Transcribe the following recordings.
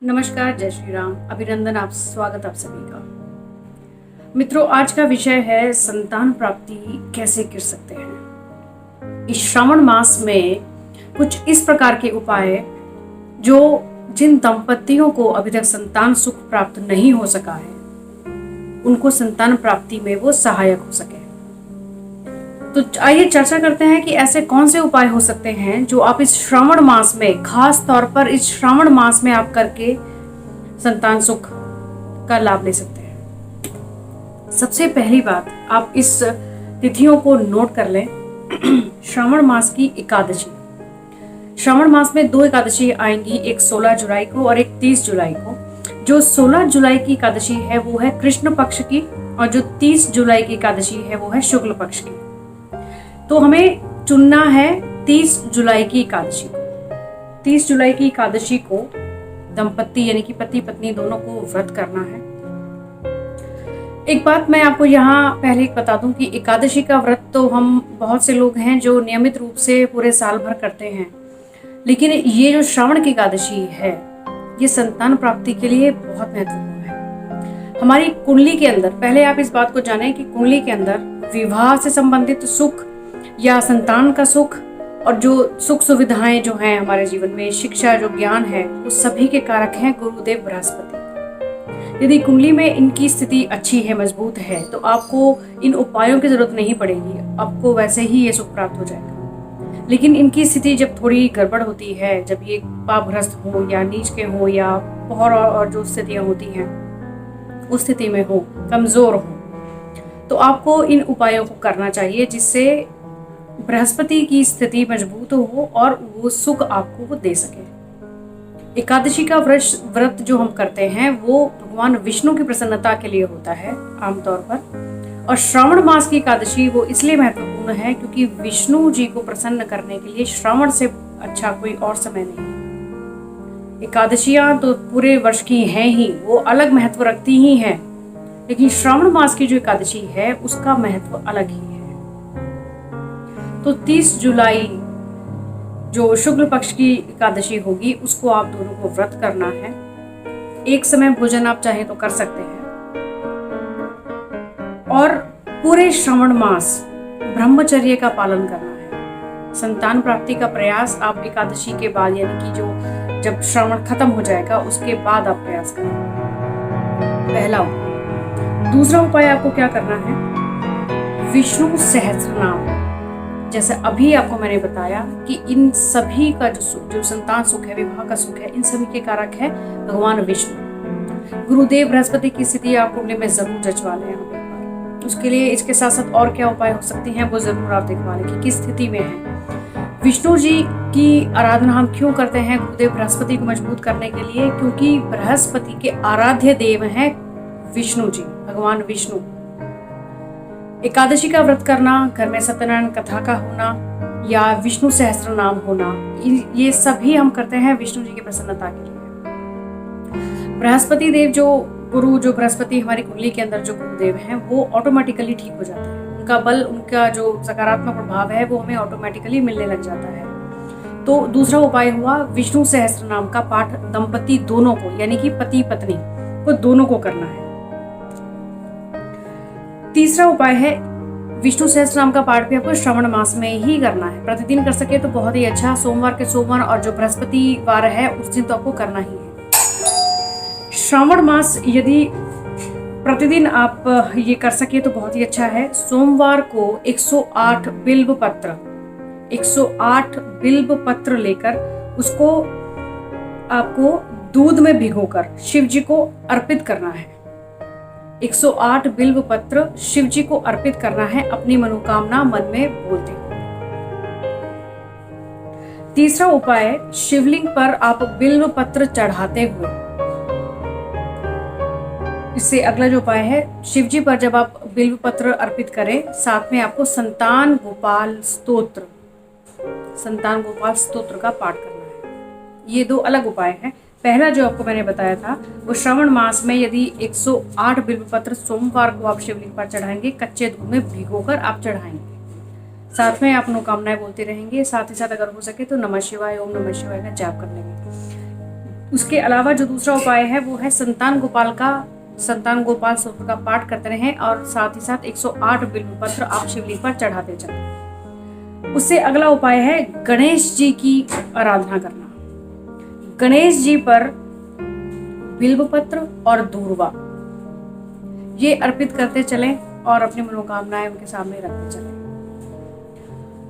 नमस्कार, जय श्री राम, अभिनंदन, आप स्वागत आप सभी का। मित्रों, आज का विषय है संतान प्राप्ति कैसे कर सकते हैं। इस श्रावण मास में कुछ इस प्रकार के उपाय जो जिन दंपतियों को अभी तक संतान सुख प्राप्त नहीं हो सका है उनको संतान प्राप्ति में वो सहायक हो सके। तो आइए चर्चा करते हैं कि ऐसे कौन से उपाय हो सकते हैं जो आप इस श्रावण मास में, खास तौर पर इस श्रावण मास में आप करके संतान सुख का लाभ ले सकते हैं। सबसे पहली बात, आप इस तिथियों को नोट कर लें। श्रावण मास की एकादशी, श्रावण मास में 2 एकादशी आएंगी, एक 16 जुलाई को और एक 30 जुलाई को। जो 16 जुलाई की एकादशी है वो है कृष्ण पक्ष की और जो 30 जुलाई की एकादशी है वो है शुक्ल पक्ष की। तो हमें चुनना है 30 जुलाई की एकादशी को। 30 जुलाई की एकादशी को दंपति यानी कि पति पत्नी दोनों को व्रत करना है। एक बात मैं आपको यहाँ पहले बता दूं कि एकादशी का व्रत तो हम बहुत से लोग हैं जो नियमित रूप से पूरे साल भर करते हैं, लेकिन ये जो श्रावण की एकादशी है ये संतान प्राप्ति के लिए बहुत महत्वपूर्ण है। हमारी कुंडली के अंदर, पहले आप इस बात को जानें कि कुंडली के अंदर विवाह से संबंधित सुख या संतान का सुख और जो सुख सुविधाएं जो हैं हमारे जीवन में, शिक्षा, जो ज्ञान है, उस सभी के कारक हैं गुरुदेव बृहस्पति। यदि कुंडली में इनकी स्थिति अच्छी है, मजबूत है, तो आपको इन उपायों की जरूरत नहीं पड़ेगी, आपको वैसे ही ये सुख प्राप्त हो जाएगा। लेकिन इनकी स्थिति जब थोड़ी गड़बड़ होती है, जब ये पापग्रस्त हो या नीच के हो या और जो स्थितियां होती हैं उस स्थिति में हो, कमजोर हो, तो आपको इन उपायों को करना चाहिए जिससे बृहस्पति की स्थिति मजबूत हो और वो सुख आपको वो दे सके। एकादशी का व्रत जो हम करते हैं वो भगवान विष्णु की प्रसन्नता के लिए होता है आमतौर पर, और श्रावण मास की एकादशी वो इसलिए महत्वपूर्ण है क्योंकि विष्णु जी को प्रसन्न करने के लिए श्रावण से अच्छा कोई और समय नहीं। एकादशियां तो पूरे वर्ष की हैं ही, वो अलग महत्व रखती ही हैं, लेकिन श्रावण मास की जो एकादशी है उसका महत्व अलग ही है। तो 30 जुलाई जो शुक्ल पक्ष की एकादशी होगी उसको आप दोनों को व्रत करना है। एक समय भोजन आप चाहे तो कर सकते हैं और पूरे श्रावण मास ब्रह्मचर्य का पालन करना है। संतान प्राप्ति का प्रयास आप एकादशी के बाद, यानी कि जो जब श्रावण खत्म हो जाएगा उसके बाद आप प्रयास करें। पहला उपाय। दूसरा उपाय आपको क्या करना है, विष्णु सहस्त्र नाम। जैसे अभी आपको मैंने बताया कि इन सभी का जो संतान सुख है, विवाह का सुख है, इन सभी के कारक है भगवान विष्णु। गुरुदेव बृहस्पति की स्थिति आप कुंडली में जरूर जचवा लें आप एक बार। उसके लिए इसके साथ साथ और क्या उपाय हो सकते हैं वो जरूर आप दिखवा लें कि किस स्थिति में है। विष्णु जी की आराधना हम क्यों करते हैं गुरुदेव बृहस्पति को मजबूत करने के लिए, क्योंकि बृहस्पति के आराध्य देव हैं विष्णु जी, भगवान विष्णु। एकादशी का व्रत करना, घर में सत्यनारायण कथा का होना या विष्णु सहस्त्र नाम होना, ये सभी हम करते हैं विष्णु जी की प्रसन्नता के लिए। बृहस्पति देव जो गुरु, जो बृहस्पति हमारी कुंडली के अंदर जो गुरुदेव हैं वो ऑटोमेटिकली ठीक हो जाते हैं। उनका बल, उनका जो सकारात्मक प्रभाव है वो हमें ऑटोमेटिकली मिलने लग जाता है। तो दूसरा उपाय हुआ विष्णु सहस्त्र नाम का पाठ दंपति दोनों को, यानी कि पति पत्नी को दोनों को करना है। तीसरा उपाय है विष्णु सहस्त्र नाम का पाठ भी आपको श्रावण मास में ही करना है। प्रतिदिन कर सके तो बहुत ही अच्छा, सोमवार के सोमवार और जो बृहस्पतिवार है उस दिन तो आपको करना ही है। श्रावण मास यदि प्रतिदिन आप ये कर सके तो बहुत ही अच्छा है। सोमवार को 108 बिल्व पत्र लेकर उसको आपको दूध में भिगोकर शिव जी को अर्पित करना है। 108 बिल्व पत्र शिव जी को अर्पित करना है, अपनी मनोकामना मन में बोलते हुए। तीसरा उपाय, शिवलिंग पर आप बिल्व पत्र चढ़ाते हुए। इससे अगला जो उपाय है, शिव जी पर जब आप बिल्व पत्र अर्पित करें, साथ में आपको संतान गोपाल स्तोत्र का पाठ करना है। ये 2 अलग उपाय हैं। पहला जो आपको मैंने बताया था वो श्रावण मास में यदि 108 बिल्व पत्र सोमवार को आप शिवलिंग पर चढ़ाएंगे, कच्चे दूध में भिगोकर आप चढ़ाएंगे, साथ में आप मनोकामनाएं बोलते रहेंगे। साथ ही साथ अगर हो सके तो नमः शिवाय, ओम नमः शिवाय का जाप कर लेंगे। उसके अलावा जो दूसरा उपाय है वो है संतान गोपाल स्तोत्र का पाठ करते रहें और साथ ही साथ 108 बिल्व पत्र आप शिवलिंग पर चढ़ाते चलें। उससे अगला उपाय है गणेश जी की आराधना करना। गणेश जी पर बिल्व पत्र और दूर्वा ये अर्पित करते चलें और अपनी मनोकामनाएं उनके सामने रखते चलें।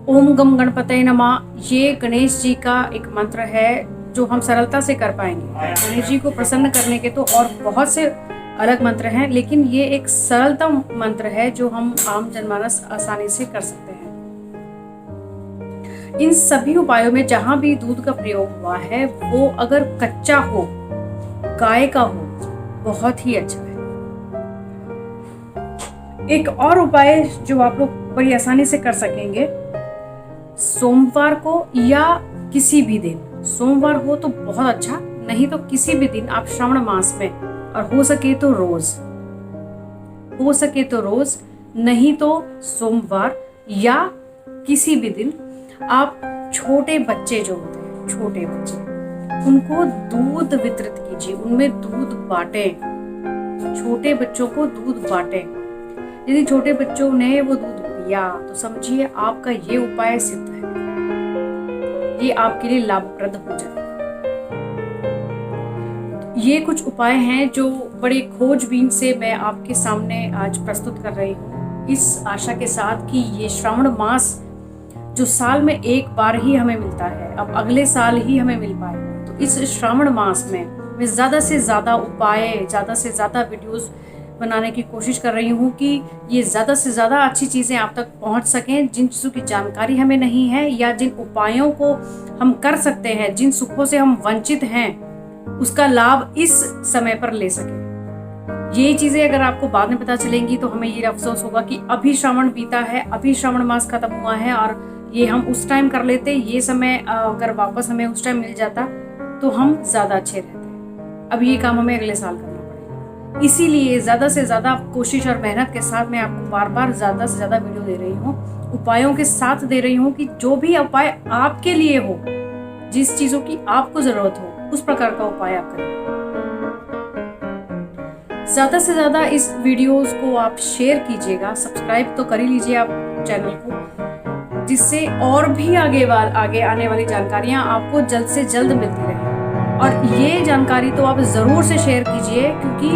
ओम गम गणपतये नमः ये गणेश जी का एक मंत्र है जो हम सरलता से कर पाएंगे। गणेश जी को प्रसन्न करने के तो और बहुत से अलग मंत्र हैं, लेकिन ये एक सरलतम मंत्र है जो हम आम जनमानस आसानी से कर सकते हैं। इन सभी उपायों में जहां भी दूध का प्रयोग हुआ है वो अगर कच्चा हो, गाय का हो, बहुत ही अच्छा है। एक और उपाय जो आप लोग बड़ी आसानी से कर सकेंगे, सोमवार को या किसी भी दिन, सोमवार हो तो बहुत अच्छा, नहीं तो किसी भी दिन आप श्रावण मास में, और हो सके तो रोज, नहीं तो सोमवार या किसी भी दिन आप छोटे बच्चे जो होते हैं, छोटे बच्चे, उनको दूध वितरित कीजिए, उनमें दूध बांटें, छोटे बच्चों को दूध बांटें। यदि छोटे बच्चों ने वो दूध पिया तो समझिए आपका ये उपाय सिद्ध है, ये आपके लिए लाभप्रद हो जाएगा। ये कुछ उपाय हैं जो बड़े खोजबीन से मैं आपके सामने आज प्रस्तुत कर रही हूँ, इस आशा के साथ कि ये श्रावण मास जो साल में एक बार ही हमें मिलता है, अब अगले साल ही हमें मिल पाएगा, तो इस श्रावण मास में मैं ज़्यादा से ज़्यादा उपाय, ज़्यादा से ज़्यादा वीडियोस बनाने की कोशिश कर रही हूँ कि ये ज़्यादा से ज़्यादा अच्छी चीज़ें आप तक पहुँच सकें। जिन चीज़ों की जानकारी हमें नहीं है या जिन उपायों को हम कर सकते हैं, जिन सुखों से हम वंचित हैं, उसका लाभ इस समय पर ले सकें। ये चीज़ें अगर आपको बाद में पता चलेंगी तो हमें ये अफसोस होगा कि अभी श्रावण बीता है, अभी श्रावण मास खत्म हुआ है और ये हम उस टाइम कर लेते, ये समय अगर वापस हमें उस टाइम मिल जाता तो हम ज़्यादा अच्छे रहते। अब ये काम हमें अगले साल करना पड़ेगा। इसीलिए ज़्यादा से ज़्यादा कोशिश और मेहनत के साथ मैं आपको बार बार ज़्यादा से ज़्यादा वीडियो दे रही हूँ, उपायों के साथ दे रही हूँ कि जो भी उपाय आपके लिए हो, जिस चीज़ों की आपको ज़रूरत हो, उस प्रकार का उपाय आप करें। ज़्यादा से ज़्यादा इस वीडियोस को आप शेयर कीजिएगा, सब्सक्राइब तो कर ही लीजिए आप चैनल को, जिससे और भी आगे आने वाली जानकारियाँ आपको जल्द से जल्द मिलती रहे। और ये जानकारी तो आप ज़रूर से शेयर कीजिए, क्योंकि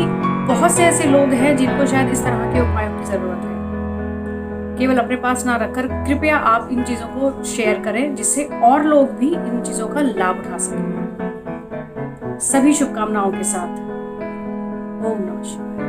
बहुत से ऐसे लोग हैं जिनको शायद इस तरह के उपायों की ज़रूरत है। केवल अपने पास ना रखकर कृपया आप इन चीज़ों को शेयर करें, जिससे और लोग भी इन चीज़ों का लाभ उठा सकें। सभी शुभकामनाओं के साथ ओम नमः शिवाय।